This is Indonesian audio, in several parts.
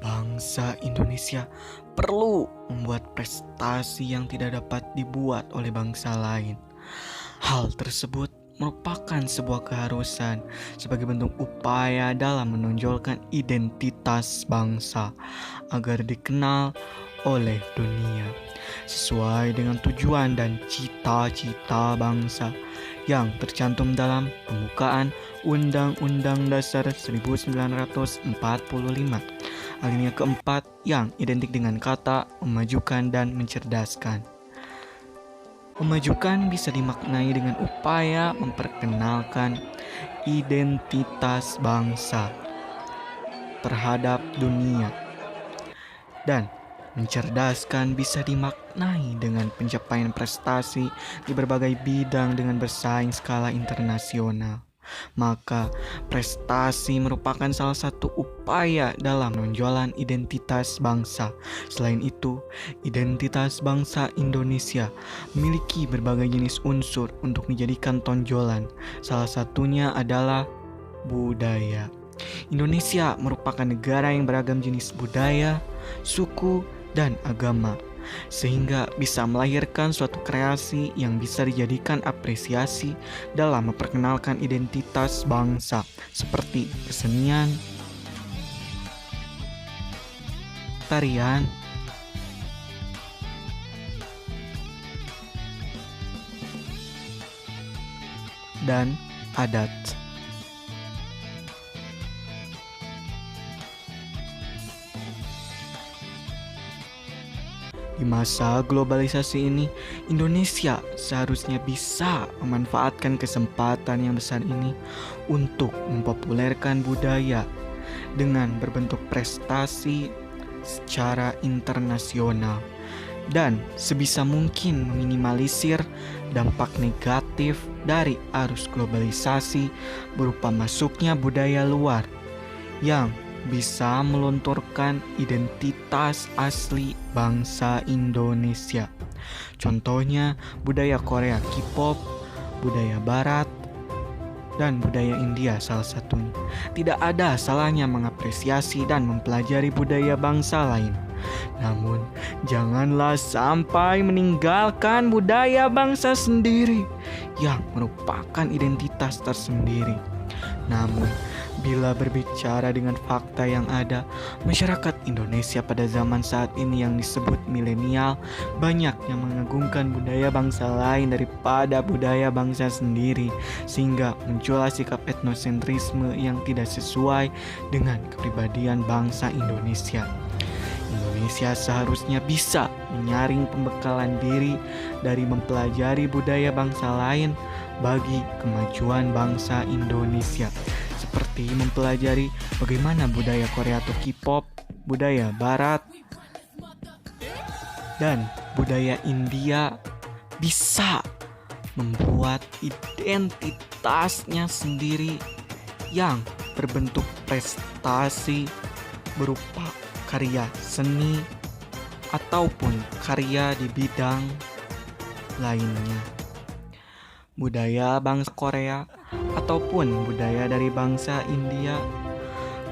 Bangsa Indonesia perlu membuat prestasi yang tidak dapat dibuat oleh bangsa lain. Hal tersebut merupakan sebuah keharusan sebagai bentuk upaya dalam menonjolkan identitas bangsa agar dikenal oleh dunia sesuai dengan tujuan dan cita-cita bangsa yang tercantum dalam pembukaan Undang-Undang Dasar 1945 alinea keempat yang identik dengan kata memajukan dan mencerdaskan. Memajukan bisa dimaknai dengan upaya memperkenalkan identitas bangsa terhadap dunia, dan mencerdaskan bisa dimaknai dengan pencapaian prestasi di berbagai bidang dengan bersaing skala internasional. Maka prestasi merupakan salah satu upaya dalam menonjolan identitas bangsa. Selain itu, identitas bangsa Indonesia memiliki berbagai jenis unsur untuk dijadikan tonjolan. Salah satunya adalah budaya. Indonesia merupakan negara yang beragam jenis budaya, suku, dan agama, sehingga bisa melahirkan suatu kreasi yang bisa dijadikan apresiasi dalam memperkenalkan identitas bangsa seperti kesenian, tarian, dan adat. Di masa globalisasi ini, Indonesia seharusnya bisa memanfaatkan kesempatan yang besar ini untuk mempopulerkan budaya dengan berbentuk prestasi secara internasional dan sebisa mungkin meminimalisir dampak negatif dari arus globalisasi berupa masuknya budaya luar yang bisa melunturkan identitas asli bangsa Indonesia. Contohnya budaya Korea K-pop, budaya Barat, dan budaya India salah satunya. Tidak ada salahnya mengapresiasi dan mempelajari budaya bangsa lain. Namun, janganlah sampai meninggalkan budaya bangsa sendiri yang merupakan identitas tersendiri. Namun, bila berbicara dengan fakta yang ada, masyarakat Indonesia pada zaman saat ini yang disebut milenial banyak yang mengagungkan budaya bangsa lain daripada budaya bangsa sendiri, sehingga muncullah sikap etnosentrisme yang tidak sesuai dengan kepribadian bangsa Indonesia. Indonesia seharusnya bisa menyaring pembekalan diri dari mempelajari budaya bangsa lain bagi kemajuan bangsa Indonesia, seperti mempelajari bagaimana budaya Korea atau K-pop, budaya Barat, dan budaya India bisa membuat identitasnya sendiri yang berbentuk prestasi berupa karya seni ataupun karya di bidang lainnya. Budaya bangsa Korea ataupun budaya dari bangsa India,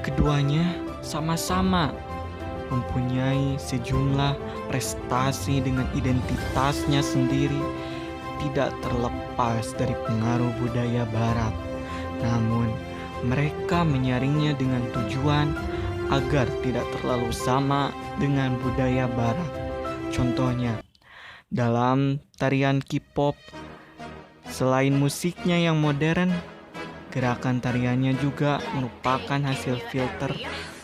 keduanya sama-sama mempunyai sejumlah prestasi dengan identitasnya sendiri, tidak terlepas dari pengaruh budaya Barat. Namun, mereka menyaringnya dengan tujuan agar tidak terlalu sama dengan budaya Barat. Contohnya, dalam tarian K-pop, selain musiknya yang modern, gerakan tariannya juga merupakan hasil filter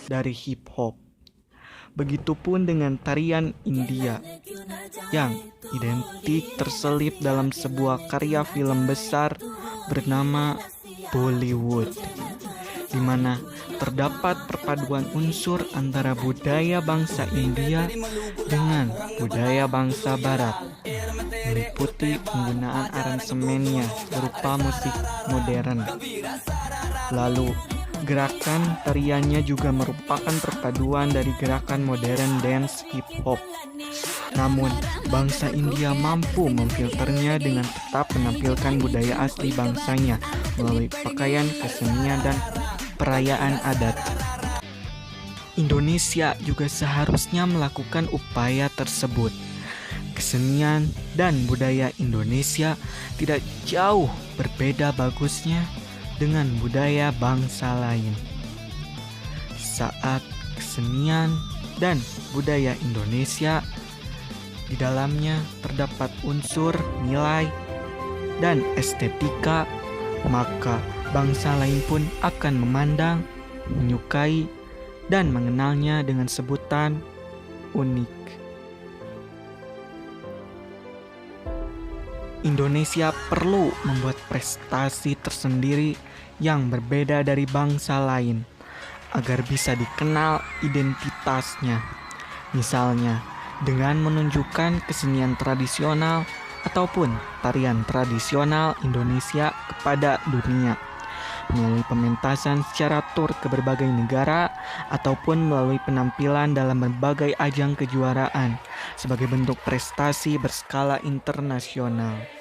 dari hip hop. Begitupun dengan tarian India yang identik terselip dalam sebuah karya film besar bernama Bollywood, di mana terdapat perpaduan unsur antara budaya bangsa India dengan budaya bangsa Barat, meliputi penggunaan aransemennya berupa musik modern. Lalu, gerakan tariannya juga merupakan perpaduan dari gerakan modern dance hip hop. Namun, bangsa India mampu memfilternya dengan tetap menampilkan budaya asli bangsanya melalui pakaian, kesenian, dan perayaan adat. Indonesia juga seharusnya melakukan upaya tersebut. Kesenian dan budaya Indonesia tidak jauh berbeda bagusnya dengan budaya bangsa lain. Saat kesenian dan budaya Indonesia di dalamnya terdapat unsur nilai dan estetika, maka bangsa lain pun akan memandang, menyukai, dan mengenalnya dengan sebutan unik. Indonesia perlu membuat prestasi tersendiri yang berbeda dari bangsa lain agar bisa dikenal identitasnya. Misalnya, dengan menunjukkan kesenian tradisional ataupun tarian tradisional Indonesia kepada dunia, melalui pementasan secara tur ke berbagai negara ataupun melalui penampilan dalam berbagai ajang kejuaraan sebagai bentuk prestasi berskala internasional.